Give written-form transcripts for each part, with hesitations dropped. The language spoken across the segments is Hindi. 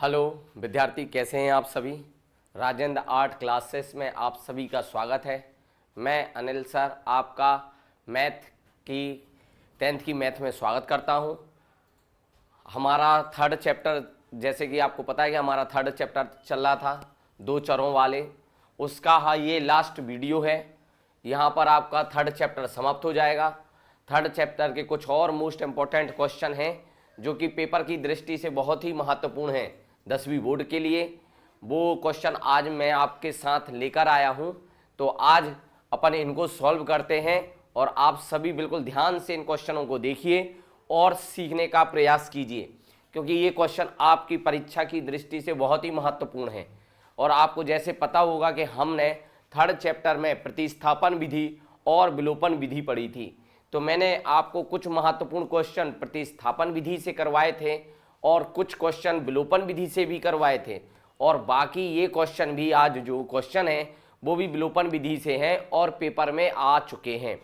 हेलो विद्यार्थी, कैसे हैं आप सभी। राजेंद्र आर्ट क्लासेस में आप सभी का स्वागत है। मैं अनिल सर आपका मैथ की 10th की मैथ में स्वागत करता हूं। हमारा थर्ड चैप्टर, जैसे कि आपको पता है कि हमारा थर्ड चैप्टर चल रहा था दो चरों वाले, उसका ये लास्ट वीडियो है। यहाँ पर आपका थर्ड चैप्टर समाप्त हो जाएगा। थर्ड चैप्टर के कुछ और मोस्ट इम्पोर्टेंट क्वेश्चन हैं जो कि पेपर की दृष्टि से बहुत ही महत्वपूर्ण हैं 10वीं बोर्ड के लिए। वो क्वेश्चन आज मैं आपके साथ लेकर आया हूं, तो आज अपन इनको सॉल्व करते हैं और आप सभी बिल्कुल ध्यान से इन क्वेश्चनों को देखिए और सीखने का प्रयास कीजिए, क्योंकि ये क्वेश्चन आपकी परीक्षा की दृष्टि से बहुत ही महत्वपूर्ण है। और आपको जैसे पता होगा कि हमने थर्ड चैप्टर में प्रतिस्थापन विधि और विलोपन विधि पढ़ी थी, तो मैंने आपको कुछ महत्वपूर्ण क्वेश्चन प्रतिस्थापन विधि से करवाए थे और कुछ क्वेश्चन विलोपन विधि से भी करवाए थे, और बाकी ये क्वेश्चन भी आज जो क्वेश्चन है वो भी विलोपन विधि से हैं और पेपर में आ चुके हैं।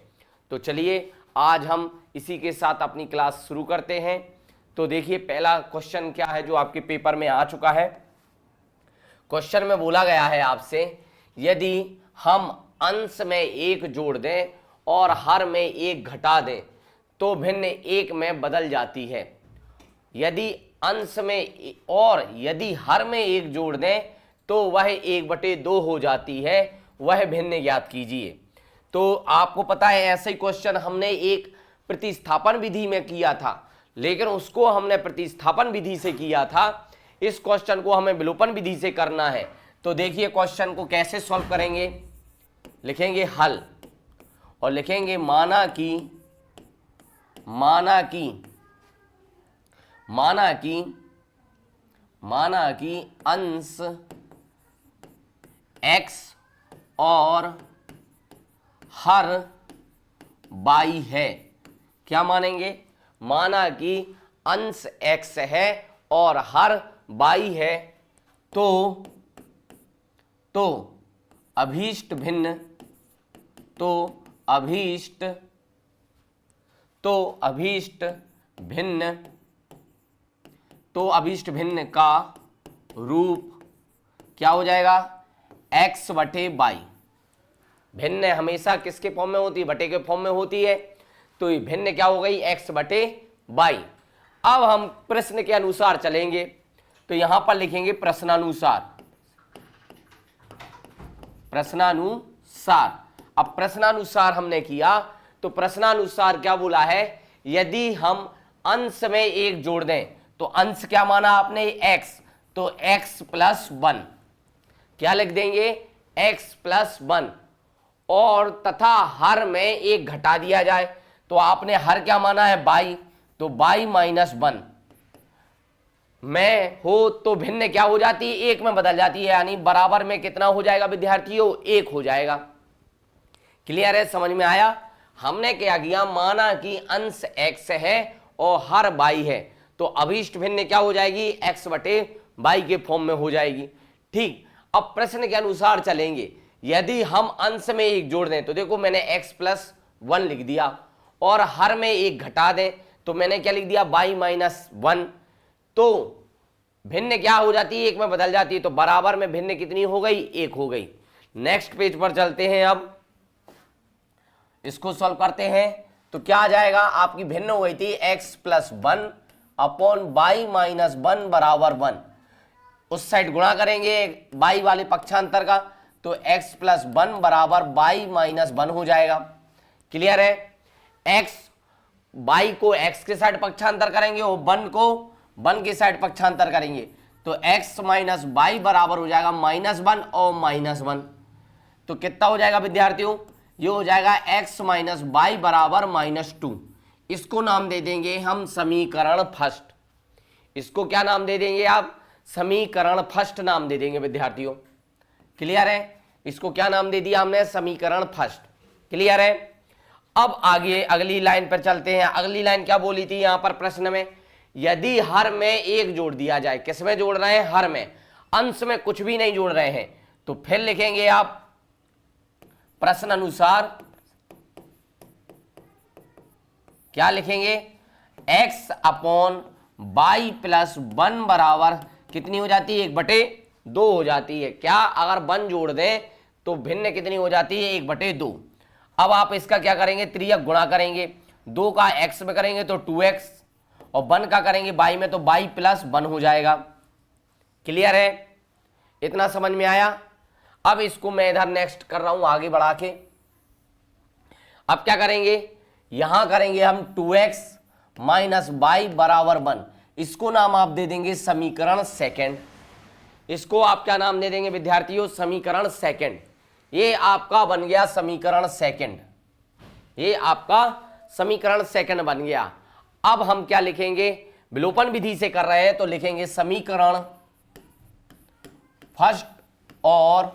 तो चलिए आज हम इसी के साथ अपनी क्लास शुरू करते हैं। तो देखिए पहला क्वेश्चन क्या है जो आपके पेपर में आ चुका है। क्वेश्चन में बोला गया है आपसे, यदि हम अंश में एक जोड़ दें और हर में एक घटा दें तो भिन्न एक में बदल जाती है। यदि अंश में और यदि हर में एक जोड़ दें तो वह 1/2 हो जाती है, वह भिन्न ज्ञात कीजिए। तो आपको पता है ऐसे ही क्वेश्चन हमने एक प्रतिस्थापन विधि में किया था, लेकिन उसको हमने प्रतिस्थापन विधि से किया था। इस क्वेश्चन को हमें विलोपन विधि से करना है। तो देखिए क्वेश्चन को कैसे सॉल्व करेंगे। लिखेंगे हल और लिखेंगे माना कि अंश x और हर y है। क्या मानेंगे? माना कि अंश x है और हर y है, तो अभीष्ट भिन्न का रूप क्या हो जाएगा? x/y। भिन्न हमेशा किसके फॉर्म में होती है? बटे के फॉर्म में होती है। तो ये भिन्न क्या हो गई? x/y। अब हम प्रश्न के अनुसार चलेंगे, तो यहां पर लिखेंगे प्रश्नानुसार। अब प्रश्नानुसार हमने किया, तो प्रश्नानुसार क्या बोला है? यदि हम अंश में एक जोड़ दें, तो अंश क्या माना आपने? x, तो x+1। क्या लिख देंगे? x+1। और तथा हर में एक घटा दिया जाए, तो आपने हर क्या माना है? y, तो y-1 में हो तो भिन्न क्या हो जाती है? एक में बदल जाती है, यानी बराबर में कितना हो जाएगा विद्यार्थियों? 1 हो जाएगा। क्लियर है? समझ में आया? हमने क्या किया? माना कि अंश x है और हर y है, तो अभीष्ट भिन्न क्या हो जाएगी? x/y के फॉर्म में हो जाएगी। ठीक, अब प्रश्न के अनुसार चलेंगे। यदि हम अंश में एक जोड़ दें, तो देखो मैंने x+1 लिख दिया, और हर में एक घटा दें तो मैंने क्या लिख दिया? y-1। तो भिन्न क्या हो जाती है? एक में बदल जाती है, तो बराबर में भिन्न कितनी हो गई? 1 हो गई। नेक्स्ट पेज पर चलते हैं। अब इसको सॉल्व करते हैं, तो क्या आ जाएगा? आपकी भिन्न हो गई थी x+1 अपॉन y-1 बराबर 1। उस साइड गुणा करेंगे y वाले पक्षांतर का, तो x+1 बराबर y-1 हो जाएगा। क्लियर है? y को x के साइड पक्षांतर करेंगे और 1 को 1 के साइड पक्षांतर करेंगे, तो x - y बराबर हो जाएगा -1 और -1। तो कितना हो जाएगा विद्यार्थियों? ये हो जाएगा x - y बराबर -2। इसको नाम दे देंगे हम समीकरण फर्स्ट। इसको क्या नाम दे देंगे आप? समीकरण फर्स्ट नाम दे देंगे विद्यार्थियों। क्लियर है? इसको क्या नाम दे दिया हमने? समीकरण फर्स्ट। क्लियर है? अब आगे अगली लाइन पर चलते हैं। अगली लाइन क्या बोली थी यहां पर प्रश्न में? यदि हर में एक जोड़ दिया जाए। किस में जोड़ रहे हैं? हर में। अंश में कुछ भी नहीं जोड़ रहे हैं, तो फिर लिखेंगे आप प्रश्न अनुसार क्या लिखेंगे? x/y + 1 बराबर कितनी हो जाती है, 1/2 हो जाती है। क्या अगर 1 जोड़ दें तो भिन्न कितनी हो जाती है, 1/2। अब आप इसका क्या करेंगे, त्रियक गुणा करेंगे। 2 का x में करेंगे तो 2x, और 1 का करेंगे y में तो y + 1 हो जाएगा। क्लियर है, इतना समझ में आया। अब इसको मैं इधर नेक्स्ट कर रहा हूं आगे बढ़ा के। अब क्या करेंगे, यहां करेंगे हम 2x - y = 1। इसको नाम आप दे देंगे समीकरण सेकंड। इसको आप क्या नाम दे देंगे विद्यार्थियों, समीकरण सेकंड। ये आपका बन गया समीकरण सेकंड, ये आपका समीकरण सेकंड बन गया। अब हम क्या लिखेंगे, विलोपन विधि से कर रहे हैं तो लिखेंगे समीकरण फर्स्ट और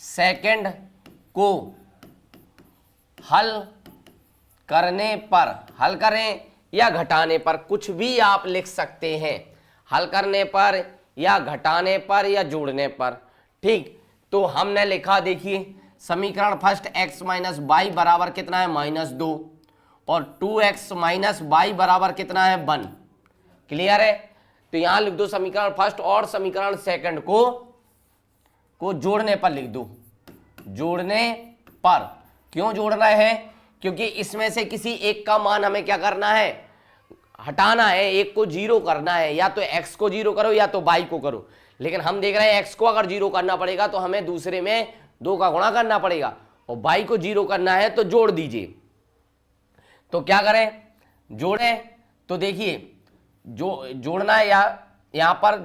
सेकंड को हल करने पर, हल करें या घटाने पर, कुछ भी आप लिख सकते हैं, हल करने पर या घटाने पर या जोड़ने पर। ठीक, तो हमने लिखा, देखिए समीकरण फर्स्ट x - y बराबर कितना है, -2, और 2x - y बराबर कितना है, 1। क्लियर है, तो यहां लिख दो समीकरण फर्स्ट और समीकरण सेकंड को जोड़ने पर लिख दो, जोड़ने पर। क्यों जोड़ रहे हैं, क्योंकि इसमें से किसी एक का मान हमें क्या करना है, हटाना है, एक को 0 करना है। या तो x को 0 करो या तो y को करो, लेकिन हम देख रहे हैं x को अगर 0 करना पड़ेगा तो हमें दूसरे में 2 का गुणा करना पड़ेगा, और y को 0 करना है तो जोड़ दीजिए। तो क्या करें, जोड़ें, तो देखिए जो जोड़ना है या यहां पर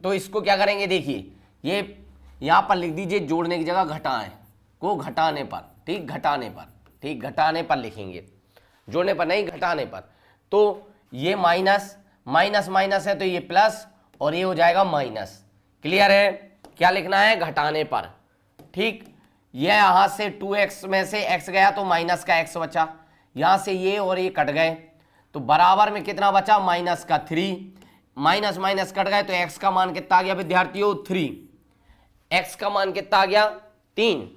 तो इसको क्या करेंगे, देखिए ये यहां पर लिख दीजिए, जोड़ने की जगह घटाएं को घटाने पर। ठीक, घटाने पर, ठीक, घटाने पर लिखेंगे, जोड़ने पर नहीं, घटाने पर। तो ये माइनस माइनस माइनस है तो ये प्लस, और ये हो जाएगा माइनस। क्लियर है, क्या लिखना है, घटाने पर। ठीक, ये यहां से 2x में से x गया तो माइनस का x बचा, यहां से ये और ये कट गए तो बराबर में कितना बचा, -3। माइनस माइनस कट गए तो x का मान कितना आ गया विद्यार्थियों, 3। x का मान कितना आ गया, 3।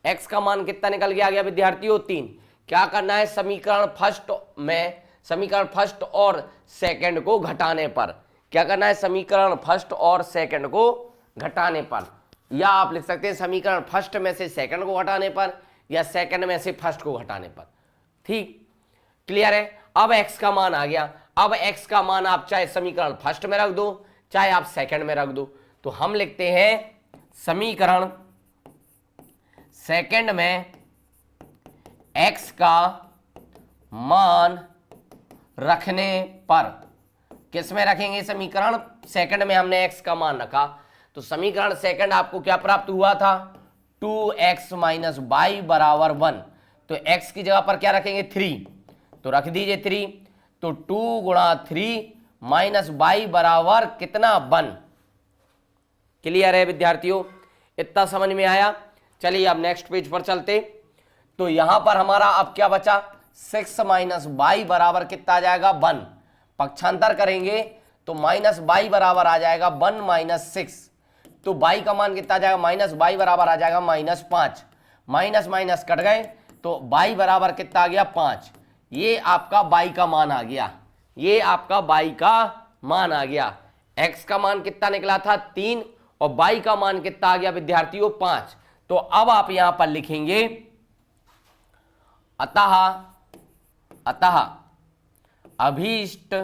x का मान कितना निकल के आ गया विद्यार्थियों, 3। क्या करना है, समीकरण फर्स्ट में, समीकरण फर्स्ट और सेकंड को घटाने पर। क्या करना है, समीकरण फर्स्ट और सेकंड को घटाने पर, या आप लिख सकते हैं समीकरण फर्स्ट में से सेकंड को घटाने पर या सेकंड में से फर्स्ट को घटाने पर। ठीक, क्लियर है। अब x का मान आ गया। अब x का मान आप चाहे समीकरण फर्स्ट में रख दो चाहे आप सेकंड में रख दो। तो हम लिखते हैं समीकरण सेकंड में x का मान रखने पर, किस में रखेंगे, समीकरण सेकंड में हमने x का मान रखा, तो समीकरण सेकंड आपको क्या प्राप्त हुआ था, 2x - y = 1। तो x की जगह पर क्या रखेंगे, 3, तो रख दीजिए 3। तो 2 × 3 - y बराबर कितना, 1। क्लियर है विद्यार्थियों, इतना समझ में आया। चलिए अब नेक्स्ट पेज पर चलते। तो यहां पर हमारा अब क्या बचा, 6 - y बराबर कितना आ जाएगा, 1। पक्षांतर करेंगे तो -y बराबर आ जाएगा 1 - 6। तो y का मान कितना आ जाएगा, -y बराबर आ जाएगा -5। माइनस माइनस कट गए तो y बराबर कितना आ गया, 5। ये आपका y का मान आ गया, ये आपका y का मान आ गया। x का मान कितना निकला था, 3, और y का मान कितना आ गया विद्यार्थियों, 5। तो अब आप यहां पर लिखेंगे अतः अतः अभीष्ट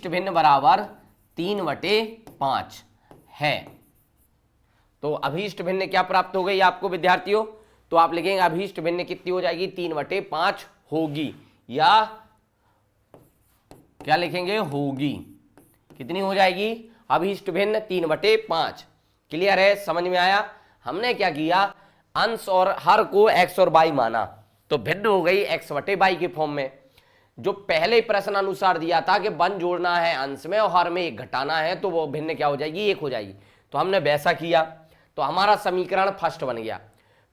भिन्न बराबर 3/5 है। तो अभीष्ट भिन्न क्या प्राप्त हो गई आपको विद्यार्थियों, तो आप लिखेंगे अभीष्ट भिन्न कितनी हो जाएगी, 3/5 होगी, या क्या लिखेंगे, होगी। कितनी हो जाएगी, अभीष्ट भिन्न 3/5। क्लियर है, समझ में आया। हमने क्या किया, अंश और हर को x और y माना, तो भिन्न हो गई x/y के फॉर्म में। जो पहले प्रश्न अनुसार दिया था कि 1 जोड़ना है अंश में और हर में 1 घटाना है, तो वो भिन्न क्या हो जाएगी, 1 हो जाएगी। तो हमने वैसा किया, तो हमारा समीकरण फर्स्ट बन गया।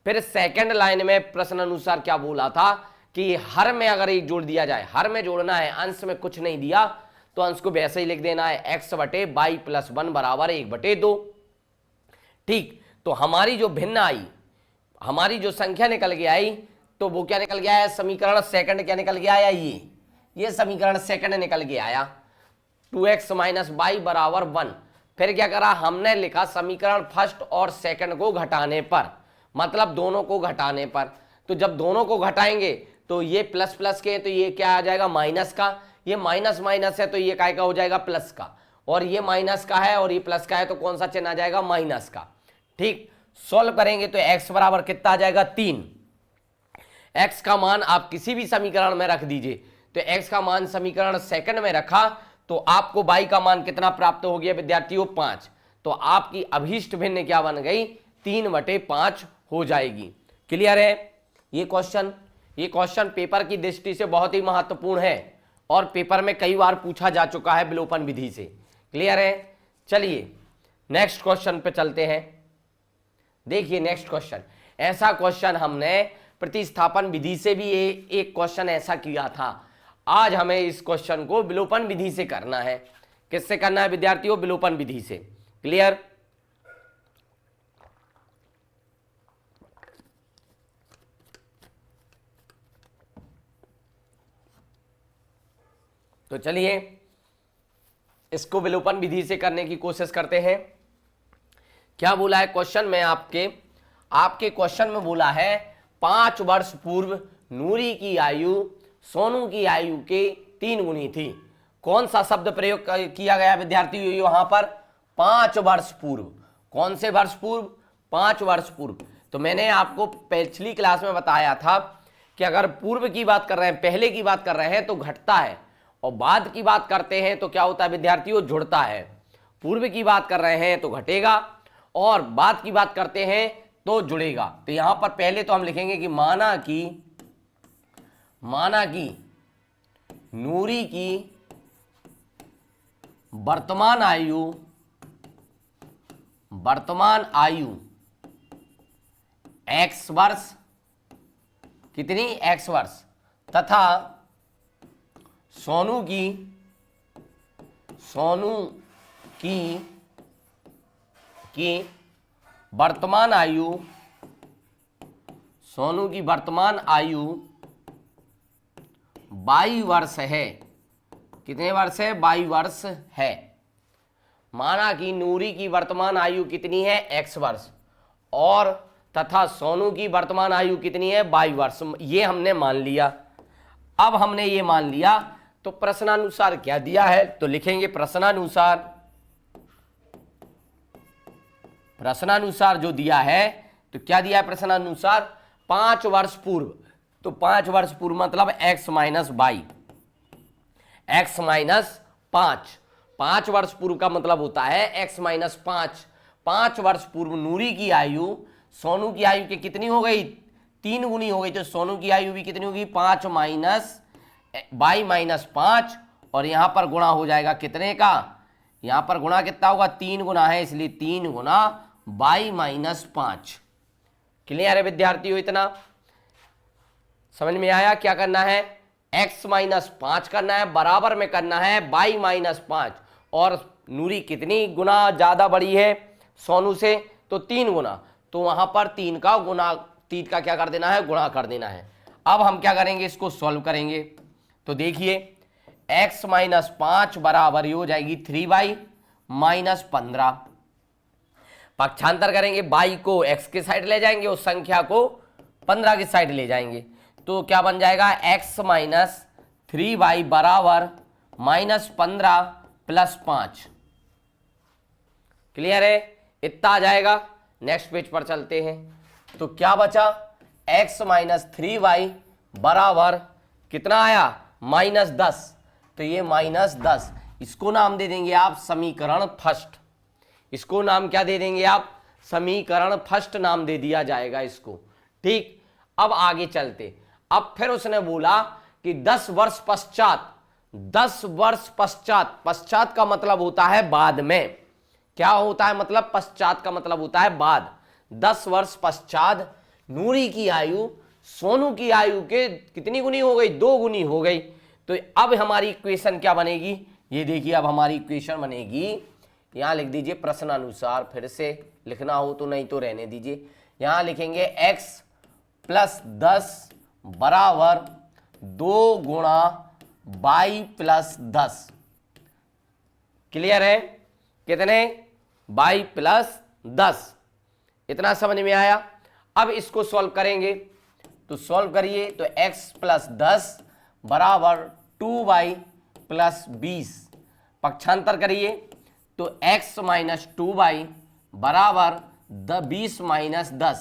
फिर सेकंड लाइन में प्रश्न अनुसार क्या बोला था कि हर में अगर 1 जोड़ दिया जाए, हर में जोड़ना है, अंश में कुछ नहीं दिया तो अंश को वैसे ही लिख देना है, x/y + 1 बराबर 1/2। ठीक, तो हमारी जो भिन्न आई, हमारी जो संख्या निकल के आई तो वो क्या निकल गया है, समीकरण सेकंड क्या निकल गया आया, ये समीकरण सेकंड निकल के आया 2x माइनस वाई बराबर 1। फिर क्या करा हमने, लिखा समीकरण फर्स्ट और सेकंड को घटाने पर, मतलब दोनों को घटाने पर। तो जब दोनों को घटाएंगे तो ये प्लस प्लस के, तो ये क्या आ जाएगा माइनस का, ये माइनस माइनस है तो ये काय का हो जाएगा प्लस का, और ये माइनस का है और ये प्लस का है तो कौन सा चिन्ह आ जाएगा, माइनस का। ठीक, सॉल्व करेंगे तो x बराबर कितना आ जाएगा 3। x का मान आप किसी भी समीकरण में रख दीजिए, तो x का मान समीकरण सेकंड में रखा तो आपको y का मान कितना प्राप्त हो गया विद्यार्थियों, 5। तो आपकी अभीष्ट भिन्न क्या बन गई, 3/5 हो जाएगी। क्लियर है? ये क्वेश्चन पेपर की दृष्टि से बहुत ही महत्वपूर्ण है और पेपर में कई बार पूछा जा चुका है विलोपन विधि से। क्लियर है? चलिए नेक्स्ट क्वेश्चन पे चलते हैं। देखिए नेक्स्ट क्वेश्चन, ऐसा क्वेश्चन हमने प्रतिस्थापन विधि से भी एक क्वेश्चन ऐसा किया था। आज हमें इस क्वेश्चन को विलोपन विधि से करना है। किससे करना है विद्यार्थियों, विलोपन विधि से। क्लियर? तो चलिए इसको विलोपन विधि से करने की कोशिश करते हैं। क्या बोला है क्वेश्चन में, आपके क्वेश्चन में बोला है 5 वर्ष पूर्व नूरी की आयु सोनू की आयु के 3 गुनी थी। कौन सा शब्द प्रयोग किया गया विद्यार्थियों यहां पर, 5 वर्ष पूर्व। कौन से वर्ष पूर्व, 5 वर्ष पूर्व। तो मैंने आपको पिछली क्लास में बताया था कि अगर पूर्व की बात कर रहे हैं, पहले की बात कर रहे हैं तो घटता है, और बाद की बात करते हैं तो क्या होता है विद्यार्थियों, जुड़ता है। पूर्व की बात कर रहे हैं तो घटेगा और बाद की बात करते हैं तो जुड़ेगा। तो यहां पर पहले तो हम लिखेंगे कि माना कि नूरी की वर्तमान आयु x वर्ष, कितनी, x वर्ष, तथा सोनू की वर्तमान आयु 22 वर्ष है। कितने वर्ष है, 22 वर्ष है। माना कि नूरी की वर्तमान आयु कितनी है, x वर्ष, और तथा सोनू की वर्तमान आयु कितनी है, 22 वर्ष। ये हमने मान लिया। अब हमने ये मान लिया तो प्रश्नानुसार क्या दिया है, तो लिखेंगे प्रश्नानुसार जो दिया है, तो क्या दिया है प्रश्नानुसार, 5 वर्ष पूर्व। तो 5 वर्ष पूर्व मतलब x माइनस 5। 5 वर्ष पूर्व का मतलब होता है x माइनस 5। 5 वर्ष पूर्व नूरी की आयु सोनू की आयु की कितनी हो गई, 3 गुनी हो गई। तो सोनू की आयु भी कितनी होगी, 5 माइनस 5, और यहां पर गुणा हो जाएगा कितने का, यहां पर गुणा कितना होगा, 3 गुना है, इसलिए 3 गुना 5। क्लियर है विद्यार्थियों? इतना समझ में आया? क्या करना है, x माइनस 5 करना है, बराबर में करना है 5 और नूरी कितनी गुना ज्यादा बड़ी है सोनू से, तो 3 गुना। तो वहां पर 3 का क्या कर देना है, गुणा कर देना है। अब हम क्या करेंगे, इसको सॉल्व करेंगे। तो देखिए x माइनस 5 बराबर हो जाएगी 3y माइनस 15। पक्षांतर करेंगे, y को x के साइड ले जाएंगे, उस संख्या को 15 की साइड ले जाएंगे। तो क्या बन जाएगा, x माइनस 3y बराबर माइनस 15 प्लस 5। क्लियर है? इतना आ जाएगा। नेक्स्ट पेज पर चलते हैं। तो क्या बचा, x माइनस 3y बराबर कितना आया, -10। तो ये -10, इसको नाम दे देंगे आप समीकरण फर्स्ट। इसको नाम क्या दे देंगे आप, समीकरण फर्स्ट नाम दे दिया जाएगा इसको। ठीक, अब आगे चलते। अब फिर उसने बोला कि 10 वर्ष पश्चात का मतलब होता है बाद में। क्या होता है मतलब, पश्चात का मतलब होता है बाद। 10 वर्ष पश्चात नूरी की आयु सोनू की आयु के कितनी गुनी हो गई, 2 गुनी हो गई। तो अब हमारी इक्वेशन क्या बनेगी, ये देखिए अब हमारी इक्वेशन बनेगी, यहां लिख दीजिए प्रश्नानुसार, फिर से लिखना हो तो, नहीं तो रहने दीजिए। यहां लिखेंगे x प्लस 10 बराबर 2 गुणा y प्लस 10। क्लियर है? कितने? y plus 10। इतना समझ में आया? अब इसको सॉल्व करेंगे तो सॉल्व करिए तो x प्लस 10 बराबर 2y प्लस 20। पक्षांतर करिए तो x माइनस 2y बराबर 20 माइनस 10।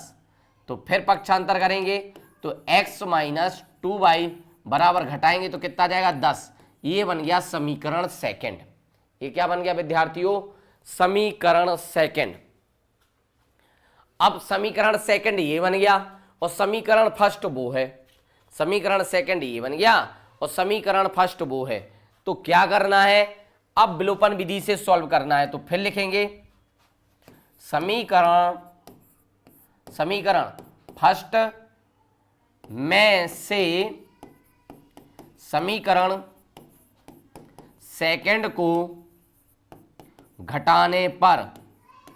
तो फिर पक्षांतर करेंगे तो x माइनस 2y बराबर घटाएंगे तो कितना आ जाएगा? 10। ये बन गया समीकरण सेकंड। ये क्या बन गया विद्यार्थियों? समीकरण सेकंड। अब समीकरण सेकंड ये बन गया और समीकरण फर्स्ट वो है। समीकरण सेकंड ये बन गया और समीकरण फर्स्ट वो है। तो क्या करना है? अब विलोपन विधि से सॉल्व करना है। तो फिर लिखेंगे समीकरण फर्स्ट में से समीकरण सेकंड को घटाने पर,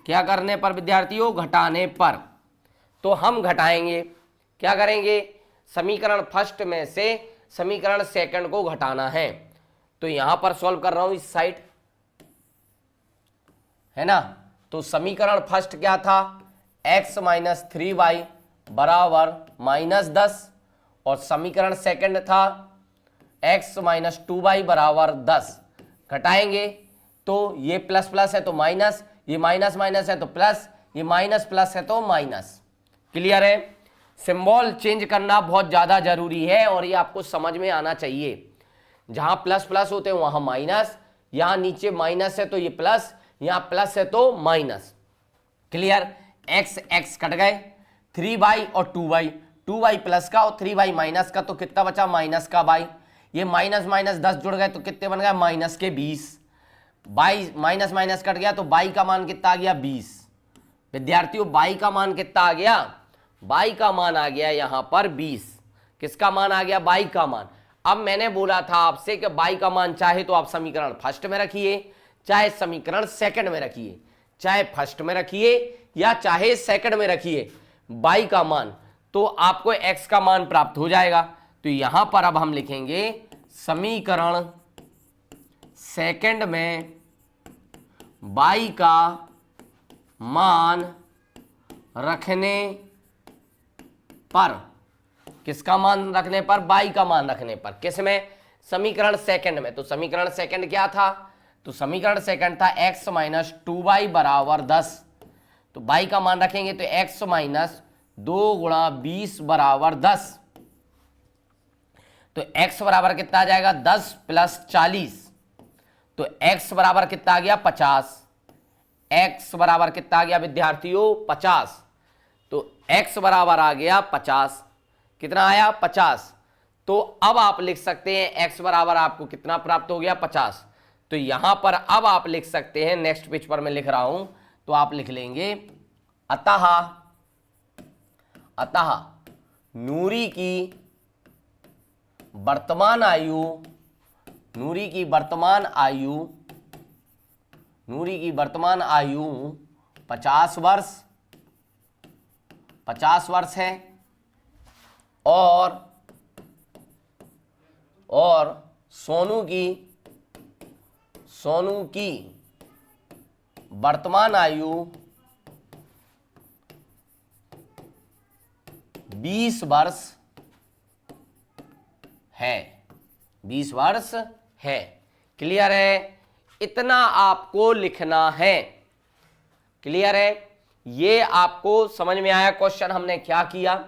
क्या करने पर विद्यार्थियों? घटाने पर। तो हम घटाएंगे, क्या करेंगे? समीकरण फर्स्ट में से समीकरण सेकंड को घटाना है। तो यहां पर सॉल्व कर रहा हूं इस साइड, है ना। तो समीकरण फर्स्ट क्या था? x माइनस 3y बराबर माइनस 10 और समीकरण सेकंड था x माइनस 2y बराबर 10। घटाएंगे तो ये प्लस प्लस है तो माइनस, ये माइनस माइनस है तो प्लस, ये माइनस प्लस है तो माइनस। क्लियर है? सिंबल चेंज करना बहुत ज़्यादा जरूरी है और ये आपको समझ में आना चाहिए। जहां प्लस प्लस होते हैं वहां माइनस, यहां नीचे माइनस है तो ये प्लस, यहां प्लस है तो minus. Clear? x x cut गए, 3y और 2y, 2y प्लस का और 3y माइनस का, तो कितना बचा? माइनस का y। ये माइनस माइनस 10 जुड़ गए तो कितने बन गए? माइनस के 20। y माइनस माइनस कट गया तो y का मान कितना आ गया? 20। विद्यार्थियों y का मान कितना आ गया? y का मान आ गया यहां पर 20। किसका मान आ गया? y का मान। अब मैंने बोला था आपसे कि y का मान चाहे तो आप समीकरण फर्स्ट में रखिए, चाहे समीकरण सेकंड में रखिए, चाहे फर्स्ट में रखिए या चाहे सेकंड में रखिए y का मान, तो आपको x का मान प्राप्त हो जाएगा। तो यहां पर अब हम लिखेंगे समीकरण सेकंड में y का मान रखने पर, किसका मान रखने पर? y का मान रखने पर। किस में? समीकरण सेकंड में। तो समीकरण सेकंड क्या था? तो समीकरण सेकंड था x माइनस 2y बराबर 10। तो y का मान रखेंगे तो x माइनस 2 गुणा 20 बराबर 10। तो x बराबर कितना आ जाएगा? 10 प्लस 40। तो x बराबर कितना आ गया? 50। x बराबर कितना आ गया विद्यार्थियों? 50। तो x बराबर आ गया 50। कितना आया? 50। तो अब आप लिख सकते हैं x बराबर आपको कितना प्राप्त हो गया? 50। तो यहां पर अब आप लिख सकते हैं, नेक्स्ट पेज पर मैं लिख रहा हूं, तो आप लिख लेंगे अतः नूरी की वर्तमान आयु 50 वर्ष है और सोनू की वर्तमान आयु 20 वर्ष है। 20 वर्ष है। क्लियर है? इतना आपको लिखना है। क्लियर है? ये आपको समझ में आया? क्वेश्चन हमने क्या किया,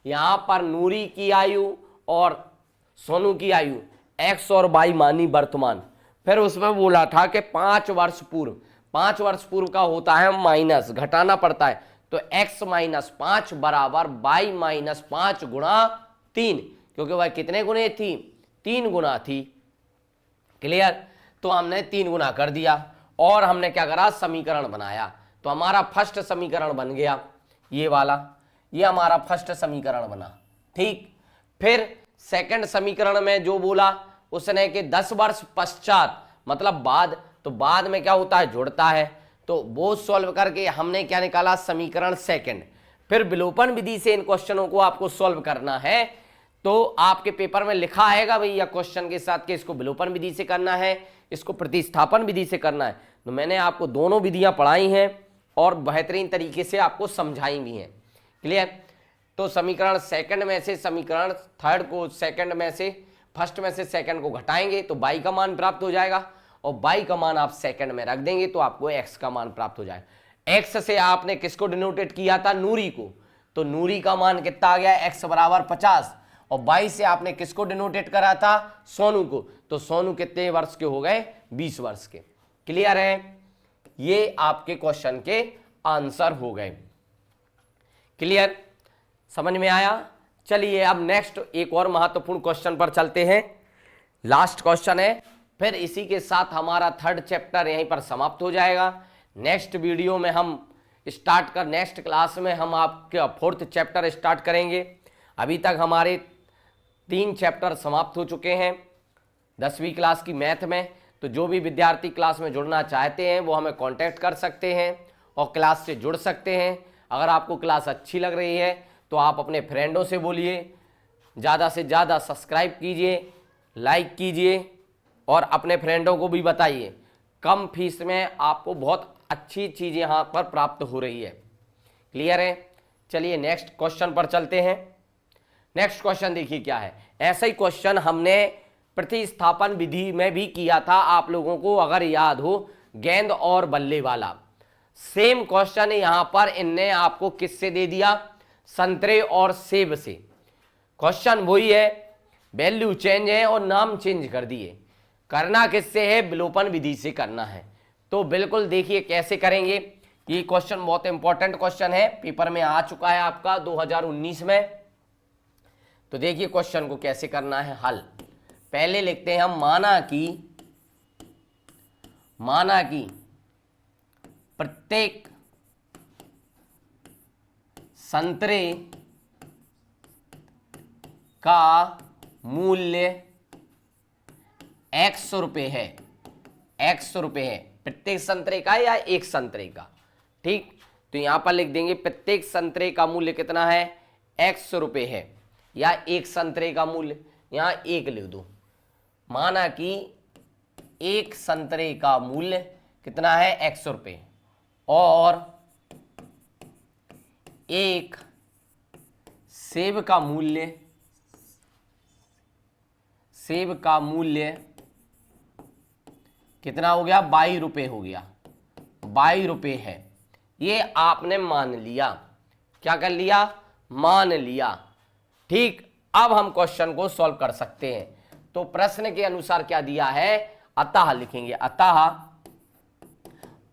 यहां पर नूरी की आयु और सोनू की आयु x और y मानी वर्तमान, फिर उसमें बोला था कि 5 वर्ष पूर्व का होता है माइनस, घटाना पड़ता है। तो x माइनस 5 बराबर y माइनस 5 गुणा 3, क्योंकि वह कितने गुने थी? 3 गुना थी। क्लियर? तो हमने 3 गुना कर दिया और हमने क्या करा? समीकरण बनाया। तो हमारा फर्स्ट समीकरण बन गया ये वाला, ये हमारा फर्स्ट समीकरण बना। ठीक, फिर सेकंड समीकरण में जो बोला उसने कि 10 वर्ष पश्चात, मतलब बाद, तो बाद में क्या होता है? जुड़ता है। तो वो सॉल्व करके हमने क्या निकाला? समीकरण सेकंड। फिर विलोपन विधि से इन क्वेश्चनों को आपको सॉल्व करना है। तो आपके पेपर में लिखा आएगा भैया क्वेश्चन के साथ कि इसको विलोपन विधि से करना है, इसको प्रतिस्थापन विधि से करना है। तो मैंने आपको दोनों विधियां पढ़ाई हैं और बेहतरीन तरीके से आपको समझाई भी हैं। क्लियर? तो समीकरण सेकंड में से समीकरण थर्ड को सेकंड में से फर्स्ट में से सेकंड को घटाएंगे तो बाई का मान प्राप्त हो जाएगा, और बाई का मान आप सेकंड में रख देंगे तो आपको एक्स का मान प्राप्त हो जाएगा। एक्स से आपने किसको डिनोटेट किया था? नूरी को, तो नूरी का मान कितना आ गया? एक्स बराबर 50। और बाई से आपने किसको डिनोटेट करा था? सोनू को, तो सोनू कितने वर्ष के हो गए? 20 वर्ष के। क्लियर है? ये आपके क्वेश्चन के आंसर हो गए। क्लियर? समझ में आया? चलिए अब नेक्स्ट एक और महत्वपूर्ण क्वेश्चन पर चलते हैं। लास्ट क्वेश्चन है, फिर इसी के साथ हमारा थर्ड चैप्टर यहीं पर समाप्त हो जाएगा। नेक्स्ट वीडियो में हम नेक्स्ट क्लास में हम आपके फोर्थ चैप्टर स्टार्ट करेंगे। अभी तक हमारे 3 चैप्टर समाप्त हो चुके हैं 10वीं क्लास की मैथ में। तो जो भी विद्यार्थी क्लास में जुड़ना चाहते हैं वो हमें कांटेक्ट कर सकते हैं और क्लास से जुड़ सकते हैं। अगर आपको क्लास अच्छी लग रही है तो आप अपने फ्रेंडों से बोलिए, ज़्यादा से ज़्यादा सब्सक्राइब कीजिए, लाइक कीजिए और अपने फ्रेंडों को भी बताइए। कम फीस में आपको बहुत अच्छी चीज़ यहाँ पर प्राप्त हो रही है। क्लियर है? चलिए नेक्स्ट क्वेश्चन पर चलते हैं। नेक्स्ट क्वेश्चन देखिए क्या है। ऐसा ही क्वेश्चन हमने प्रतिस्थापन विधि में भी किया था, आप लोगों को अगर याद हो, गेंद और बल्ले वाला। सेम क्वेश्चन यहाँ पर इनने आपको किससे दे दिया? संतरे और सेब से। क्वेश्चन वही है, वैल्यू चेंज है और नाम चेंज कर दिए। करना किससे है? विलोपन विधि से करना है। तो बिल्कुल देखिए कैसे करेंगे। ये क्वेश्चन बहुत इंपॉर्टेंट क्वेश्चन है, पेपर में आ चुका है आपका 2019 में। तो देखिए क्वेश्चन को कैसे करना है हल। पहले लिखते हैं हम, माना कि प्रत्येक संतरे का मूल्य 100 रुपये है। 100 रुपये है प्रत्येक संतरे का या एक संतरे का। ठीक, तो यहां पर लिख देंगे प्रत्येक संतरे का मूल्य कितना है? 100 रुपये है, या एक संतरे का मूल्य यहां एक लिख दो। माना कि एक संतरे का मूल्य कितना है? 100 रुपये, और एक सेब का मूल्य कितना हो गया? 22 रुपये हो गया। 22 रुपये है, ये आपने मान लिया। क्या कर लिया? मान लिया। ठीक, अब हम क्वेश्चन को सॉल्व कर सकते हैं। तो प्रश्न के अनुसार क्या दिया है? अतः लिखेंगे, अतः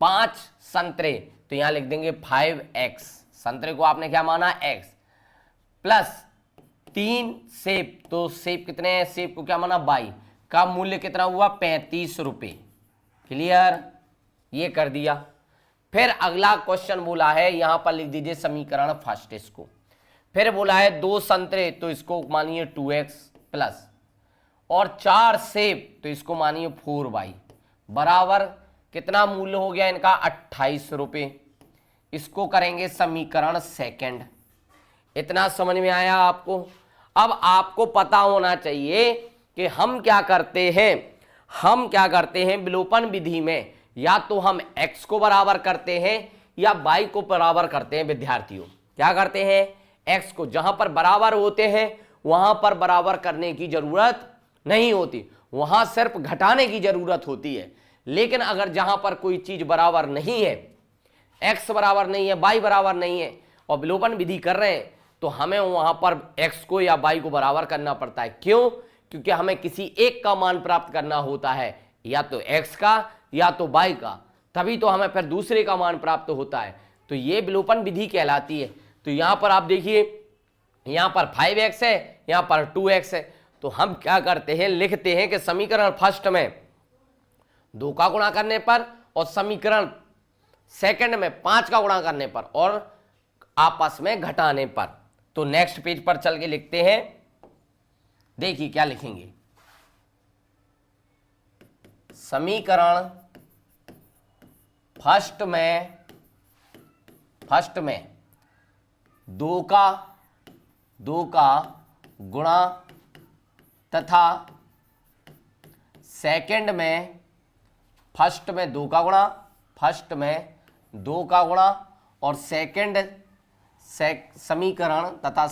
5 संतरे, तो यहां लिख देंगे 5x। संतरे को आपने क्या माना? x, प्लस 3 सेब, तो सेब कितने हैं? सेब को क्या माना? 22 का मूल्य कितना हुआ? 35 रुपये। क्लियर? ये कर दिया। फिर अगला क्वेश्चन बोला है, यहां पर लिख दीजिए समीकरण फर्स्ट इसको। फिर बोला है 2 संतरे, तो इसको मानिए 2x प्लस, और 4 सेब, तो इसको मानिए 4y, बराबर कितना मूल्य हो गया इनका? 28 रुपये। इसको करेंगे समीकरण सेकंड। इतना समझ में आया आपको? अब आपको पता होना चाहिए कि हम क्या करते हैं विलोपन विधि में, या तो हम x को बराबर करते हैं या y को बराबर करते हैं। विद्यार्थियों क्या करते हैं? x को जहां पर बराबर होते हैं वहां पर बराबर करने की जरूरत नहीं होती, वहां सिर्फ घटाने की जरूरत होती है। लेकिन अगर जहां पर कोई चीज बराबर नहीं है, x बराबर नहीं है, y बराबर नहीं है, और विलोपन विधि कर रहे हैं, तो हमें वहां पर x को या y को बराबर करना पड़ता है। क्यों? क्योंकि हमें किसी एक का मान प्राप्त करना होता है, या तो x का या तो y का, तभी तो हमें फिर दूसरे का मान प्राप्त होता है। तो ये विलोपन विधि कहलाती है। तो यहां पर आप देखिए, यहां पर 5x है, यहां पर 2x है। तो हम क्या करते हैं? लिखते हैं कि समीकरण फर्स्ट में 2 का गुणा करने पर और समीकरण सेकंड में 5 का गुणा करने पर और आपस में घटाने पर। तो नेक्स्ट पेज पर चल के लिखते हैं। देखिए क्या लिखेंगे। समीकरण फर्स्ट में 2 का गुणा तथा सेकंड में फर्स्ट में 2 का गुणा, फर्स्ट में 2 का गुणा, और सेकंड समीकरण तथा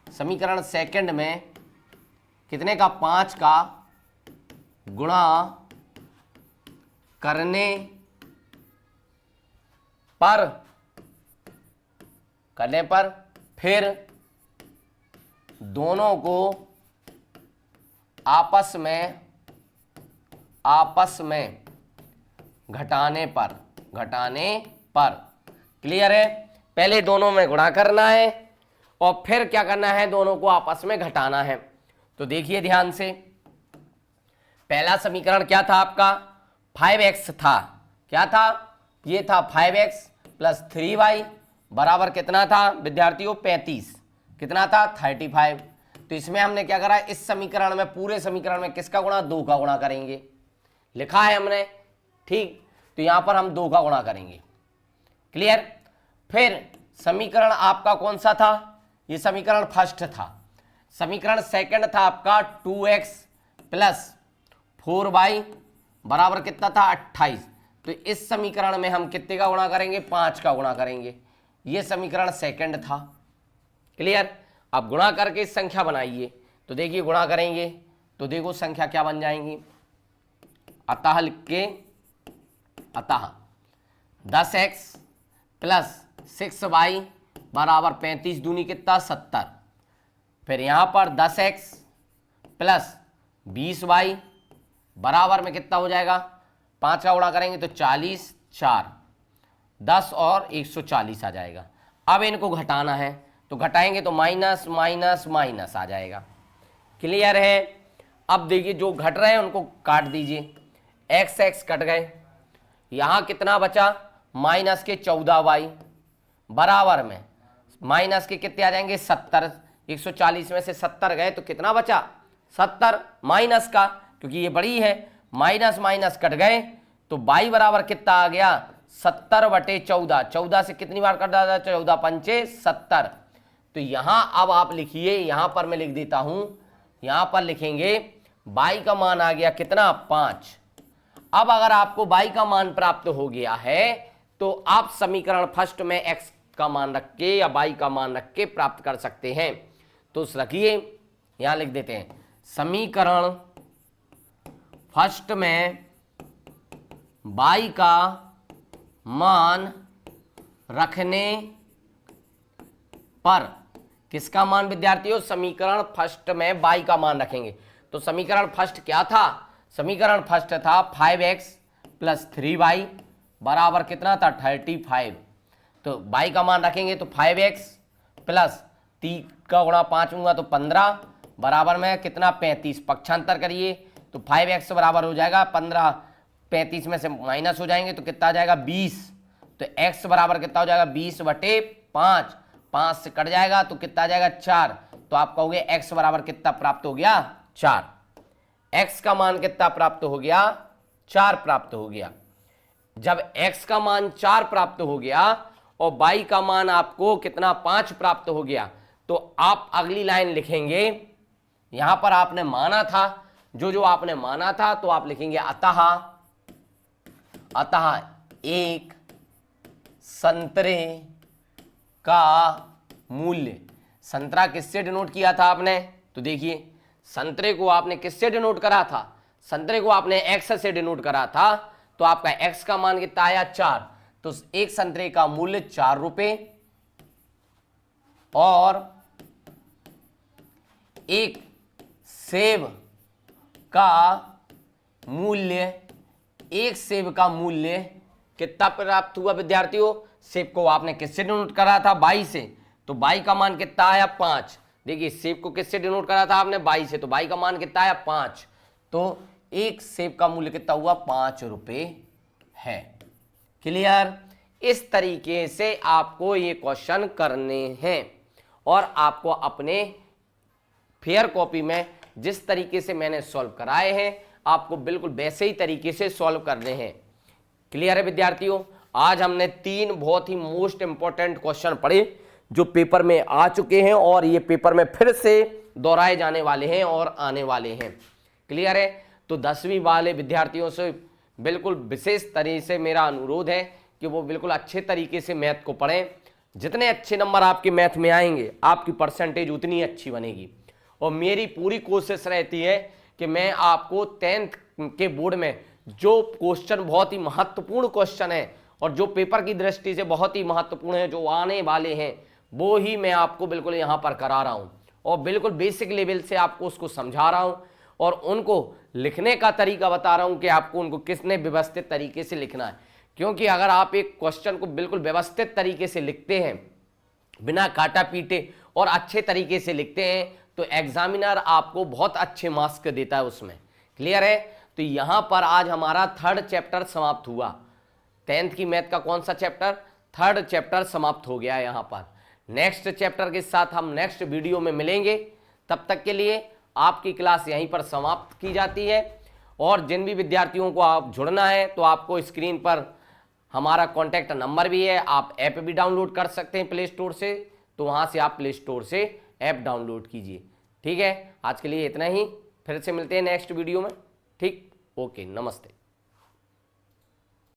समीकरण सेकंड में कितने का 5 का गुणा करने पर फिर दोनों को आपस में घटाने पर क्लियर है। पहले दोनों में गुणा करना है और फिर क्या करना है, दोनों को आपस में घटाना है। तो देखिए ध्यान से, पहला समीकरण क्या था आपका, 5x था, क्या था, ये था 5x प्लस 3y बराबर कितना था विद्यार्थियों, 35, कितना था 35। तो इसमें हमने क्या करा, इस समीकरण में, पूरे समीकरण में किसका गुणा, 2 का गुणा करेंगे, लिखा है हमने, ठीक। तो यहां पर हम 2 का गुणा करेंगे, क्लियर। फिर समीकरण आपका कौन सा था, ये समीकरण फर्स्ट था। समीकरण सेकंड था आपका 2x प्लस 4y बराबर कितना था 28। तो इस समीकरण में हम कितने का गुणा करेंगे, 5 का गुणा करेंगे। ये समीकरण सेकंड था, क्लियर। अब गुणा करके इस संख्या बनाइए, तो देखिए गुणा करेंगे तो देखो संख्या क्या बन जाएंगी, अतः लिख के, अतः 10x प्लस 6y बराबर 35 दूनी कितना 70। फिर यहां पर 10x प्लस 20y बराबर में कितना हो जाएगा, 5 का गुणा करेंगे तो 40, 4, 10 और 140 आ जाएगा। अब इनको घटाना है, तो घटाएंगे तो माइनस माइनस माइनस आ जाएगा, क्लियर है। अब देखिए जो घट रहे हैं उनको काट दीजिए, एक्स एक्स कट गए, यहां कितना बचा, माइनस के 14y बराबर में माइनस के कितने आ जाएंगे 70। 140 में से 70 गए तो कितना बचा 70 माइनस का, क्योंकि ये बड़ी है, माइनस माइनस कट गए तो y बराबर कितना आ गया 70/14। 14 से कितनी बार कट जाता है, 14 पंचे 70। तो यहां अब आप लिखिए, यहां पर मैं लिख देता हूं, यहां पर लिखेंगे y का मान आ गया कितना 5। अब अगर आपको y का मान प्राप्त हो गया है तो आप समीकरण फर्स्ट में x का मान रख के या y का मान रख के प्राप्त कर सकते हैं। तो रखिए यहां लिख देते हैं, समीकरण फर्स्ट में y का मान रखने पर, किसका मान विद्यार्थियों, समीकरण फर्स्ट में y का मान रखेंगे। तो समीकरण फर्स्ट क्या था, समीकरण फर्स्ट था 5x प्लस 3y बराबर कितना था 35। तो y का मान रखेंगे तो 5x प्लस 3 का गुणा 5 होगा तो 15 बराबर में कितना 35, पक्षांतर करिए तो 5x बराबर हो जाएगा 15, 35 में से माइनस हो जाएंगे तो कितना आ जाएगा 20। तो x बराबर कितना हो जाएगा 20/5, 5 से कट जाएगा तो कितना आ जाएगा 4। तो आप कहोगे x बराबर कितना प्राप्त हो गया 4, x का मान कितना प्राप्त हो गया 4 प्राप्त हो गया। जब x का मान 4 प्राप्त हो गया और y का मान आपको कितना 5 प्राप्त हो गया, तो आप अगली लाइन लिखेंगे, यहां पर आपने माना था, जो आपने माना था तो आप लिखेंगे अतः एक संतरे का मूल्य, संतरा किससे डिनोट किया था आपने, तो देखिए संतरे को आपने किससे डिनोट करा था, संतरे को आपने x से डिनोट करा था, तो आपका x का मान कितना आया 4। तो एक संतरे का मूल्य 4 रुपए और एक सेब का मूल्य, एक सेब का मूल्य कितना प्राप्त हुआ विद्यार्थियों, सेब को आपने किससे डिनोट करा था y से, तो y का मान कितना आया 5। देखिए सेब को किससे डिनोट करा था आपने y से, तो y का मान कितना आया 5। तो एक सेब का मूल्य कितना हुआ 5 रुपए है, क्लियर। इस तरीके से आपको ये क्वेश्चन करने हैं और आपको अपने फेयर कॉपी में जिस तरीके से मैंने सॉल्व कराए हैं आपको बिल्कुल वैसे ही तरीके से सॉल्व करने हैं, क्लियर है विद्यार्थियों। आज हमने 3 बहुत ही मोस्ट इंपॉर्टेंट क्वेश्चन पढ़े जो पेपर में आ चुके हैं और ये पेपर में फिर से दोहराए जाने वाले हैं और आने वाले हैं। क्लियर है? तो 10वीं वाले विद्यार्थियों से बिल्कुल विशेष तरीके से मेरा अनुरोध है कि वो बिल्कुल अच्छे तरीके से मैथ को पढ़ें। जितने अच्छे नंबर आपके मैथ में आएंगे आपकी परसेंटेज उतनी अच्छी बनेगी। और मेरी पूरी कोशिश रहती है कि मैं आपको 10th के बोर्ड में जो क्वेश्चन बहुत ही महत्वपूर्ण क्वेश्चन है और जो पेपर की दृष्टि से बहुत ही महत्वपूर्ण है, जो आने वाले हैं, वो ही मैं आपको बिल्कुल यहाँ पर करा रहा हूँ और बिल्कुल बेसिक लेवल से आपको उसको समझा रहा हूँ और उनको लिखने का तरीका बता रहा हूँ कि आपको उनको किसने व्यवस्थित तरीके से लिखना है। क्योंकि अगर आप एक क्वेश्चन को बिल्कुल व्यवस्थित तरीके से लिखते हैं, बिना काटा पीटे और अच्छे तरीके से लिखते हैं, तो एग्जामिनर आपको बहुत अच्छे मार्क्स देता है उसमें। क्लियर है? तो यहाँ पर आज हमारा 3rd चैप्टर समाप्त हुआ। 10th की मैथ का कौन सा चैप्टर? 3rd चैप्टर समाप्त हो गया। यहाँ पर नेक्स्ट चैप्टर के साथ हम नेक्स्ट वीडियो में मिलेंगे। तब तक के लिए आपकी क्लास यहीं पर समाप्त की जाती है। और जिन भी विद्यार्थियों को आप जुड़ना है तो आपको स्क्रीन पर हमारा कॉन्टैक्ट नंबर भी है। आप ऐप भी डाउनलोड कर सकते हैं प्ले स्टोर से, तो वहाँ से आप प्ले स्टोर से ऐप डाउनलोड कीजिए। ठीक है, आज के लिए इतना ही। फिर से मिलते हैं नेक्स्ट वीडियो में। ठीक, ओके, नमस्ते।